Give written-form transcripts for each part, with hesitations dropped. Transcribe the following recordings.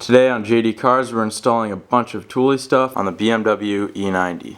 Today on JD Cars, we're installing a bunch of Thule stuff on the BMW E90.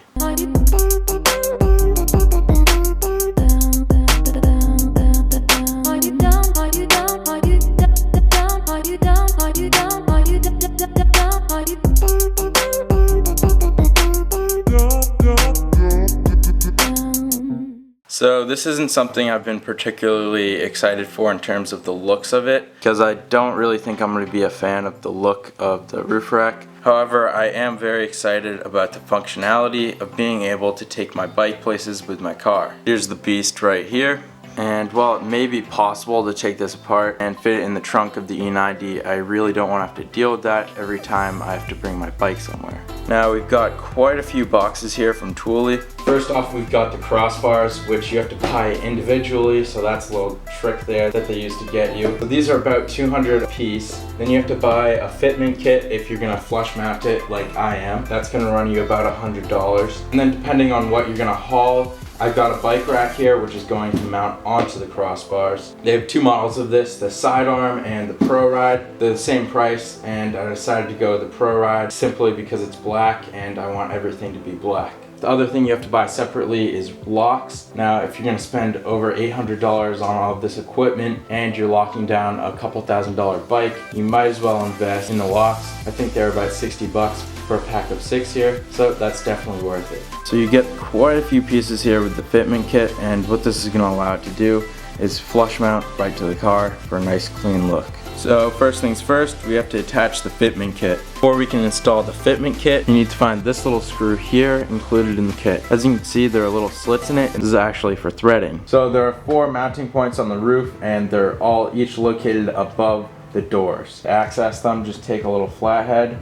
So this isn't something I've been particularly excited for in terms of the looks of it, because I don't really think I'm going to be a fan of the look of the roof rack. However, I am very excited about the functionality of being able to take my bike places with my car. Here's the beast right here. And while it may be possible to take this apart and fit it in the trunk of the E90, I really don't want to have to deal with that every time I have to bring my bike somewhere. Now we've got quite a few boxes here from Thule. First off, we've got the crossbars, which you have to buy individually, so that's a little trick there that they use to get you. So these are about 200 a piece. Then you have to buy a fitment kit if you're gonna flush mount it like I am. That's gonna run you about $100. And then depending on what you're gonna haul, I've got a bike rack here which is going to mount onto the crossbars. They have two models of this, the sidearm and the ProRide. They're the same price, and I decided to go with the ProRide simply because it's black and I want everything to be black. The other thing you have to buy separately is locks. Now if you're going to spend over $800 on all of this equipment and you're locking down a couple $1,000 bike, you might as well invest in the locks. I think they're about 60 bucks for a pack of 6 here, so that's definitely worth it. So you get quite a few pieces here with the fitment kit, and what this is going to allow it to do is flush mount right to the car for a nice clean look. So first things first, we have to attach the fitment kit. Before we can install the fitment kit, you need to find this little screw here included in the kit. As you can see, there are little slits in it. This is actually for threading. So there are 4 mounting points on the roof, and they're all each located above the doors. To access them, just take a little flathead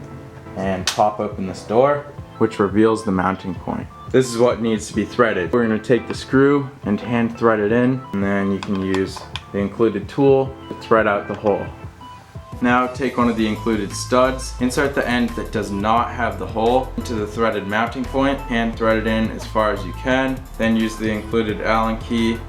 and pop open this door, which reveals the mounting point. This is what needs to be threaded. We're going to take the screw and hand thread it in, and then you can use the included tool to thread out the hole. Now take one of the included studs, insert the end that does not have the hole into the threaded mounting point, hand thread it in as far as you can, then use the included Allen key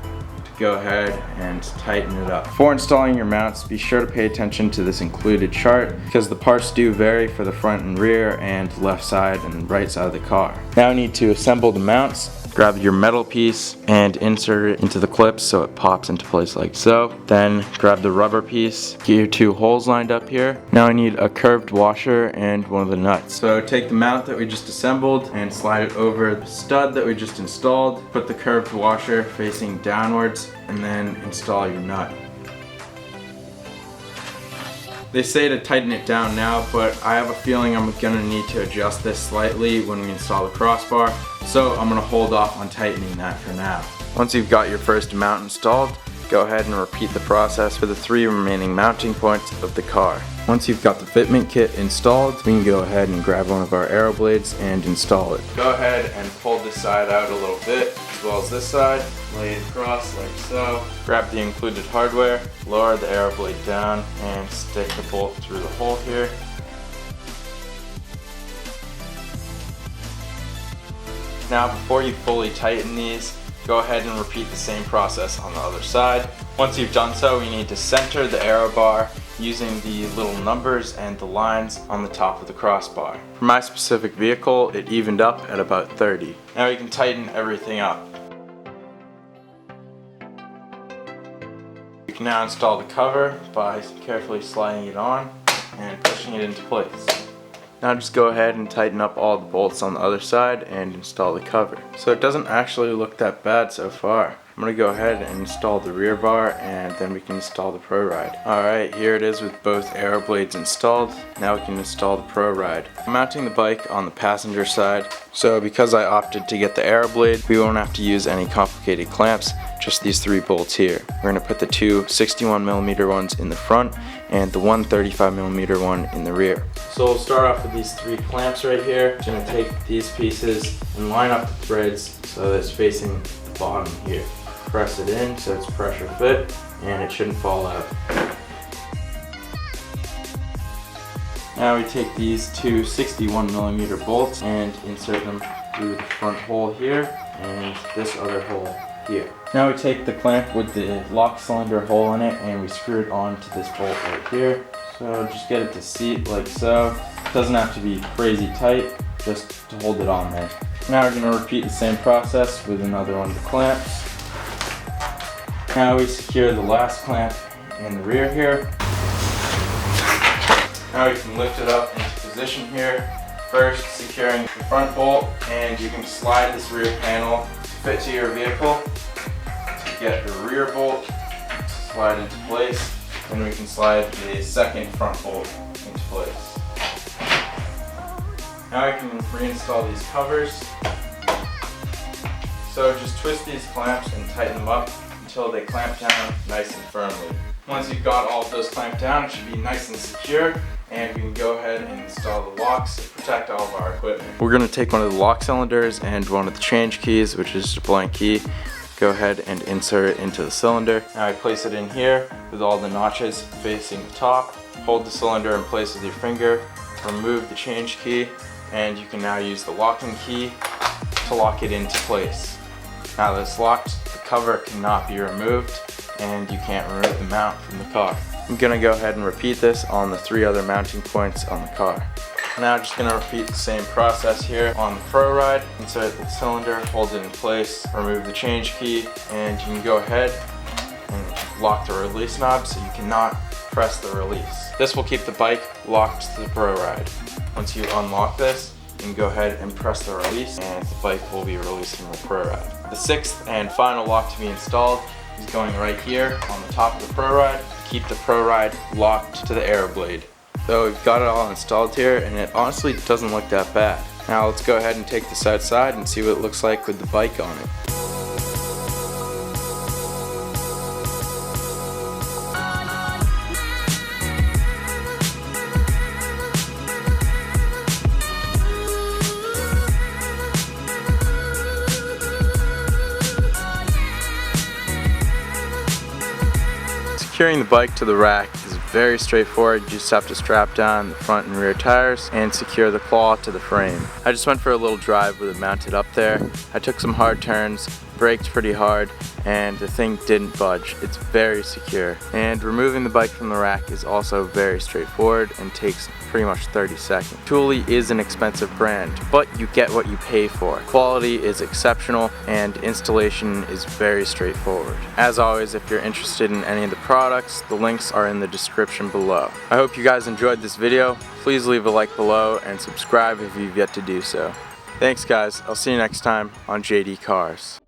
go ahead and tighten it up. Before installing your mounts, be sure to pay attention to this included chart because the parts do vary for the front and rear and left side and right side of the car. Now you need to assemble the mounts. Grab your metal piece and insert it into the clips so it pops into place like so. Then grab the rubber piece, get your 2 holes lined up here. Now I need a curved washer and one of the nuts. So take the mount that we just assembled and slide it over the stud that we just installed. Put the curved washer facing downwards and then install your nut. They say to tighten it down now, but I have a feeling I'm gonna need to adjust this slightly when we install the crossbar, so I'm gonna hold off on tightening that for now. Once you've got your first mount installed, go ahead and repeat the process for the 3 remaining mounting points of the car. Once you've got the fitment kit installed, we can go ahead and grab one of our AeroBlades and install it. Go ahead and pull this side out a little bit, as well as this side. Lay it across like so. Grab the included hardware, lower the AeroBlade down, and stick the bolt through the hole here. Now before you fully tighten these, go ahead and repeat the same process on the other side. Once you've done so, you need to center the aero bar using the little numbers and the lines on the top of the crossbar. For my specific vehicle, it evened up at about 30. Now you can tighten everything up. You can now install the cover by carefully sliding it on and pushing it into place. Now just go ahead and tighten up all the bolts on the other side and install the cover. So it doesn't actually look that bad so far. I'm going to go ahead and install the rear bar, and then we can install the ProRide. Alright, here it is with both AeroBlades installed. Now we can install the ProRide. I'm mounting the bike on the passenger side, so because I opted to get the AeroBlade, we won't have to use any complicated clamps, just these 3 bolts here. We're going to put the 2 61mm ones in the front and the 135mm one in the rear. So we'll start off with these 3 clamps right here. I'm going to take these pieces and line up the threads so that it's facing the bottom here. Press it in so it's pressure fit and it shouldn't fall out. Now we take these 2 61mm bolts and insert them through the front hole here and this other hole here. Now we take the clamp with the lock cylinder hole in it and we screw it onto this bolt right here. So just get it to seat like so. It doesn't have to be crazy tight, just to hold it on there. Now we're going to repeat the same process with another one of the clamps. Now we secure the last clamp in the rear here. Now we can lift it up into position here. First securing the front bolt, and you can slide this rear panel to fit to your vehicle. To get your rear bolt to slide into place, then we can slide the second front bolt into place. Now I can reinstall these covers. So just twist these clamps and tighten them up until they clamp down nice and firmly. Once you've got all of those clamped down, it should be nice and secure, and we can go ahead and install the locks to protect all of our equipment. We're going to take one of the lock cylinders and one of the change keys, which is just a blank key. Go ahead and insert it into the cylinder. Now I place it in here with all the notches facing the top. Hold the cylinder in place with your finger, remove the change key, and you can now use the locking key to lock it into place. Now that it's locked, the cover cannot be removed, and you can't remove the mount from the car. I'm going to go ahead and repeat this on the 3 other mounting points on the car. Now just going to repeat the same process here on the ProRide. Insert the cylinder, hold it in place, remove the change key, and you can go ahead and lock the release knob so you cannot press the release. This will keep the bike locked to the ProRide. Once you unlock this, you can go ahead and press the release, and the bike will be released from the ProRide. The 6th and final lock to be installed is going right here on the top of the ProRide. Keep the ProRide locked to the AeroBlade. So we've got it all installed here, and it honestly doesn't look that bad. Now let's go ahead and take this outside and see what it looks like with the bike on it. Securing the bike to the rack is very straightforward. You just have to strap down the front and rear tires and secure the claw to the frame. I just went for a little drive with it mounted up there. I took some hard turns, braked pretty hard, and the thing didn't budge. It's very secure. And removing the bike from the rack is also very straightforward and takes pretty much 30 seconds. Thule is an expensive brand, but you get what you pay for. Quality is exceptional and installation is very straightforward. As always, if you're interested in any of the products, the links are in the description below. I hope you guys enjoyed this video. Please leave a like below and subscribe if you've yet to do so. Thanks guys, I'll see you next time on JD Cars.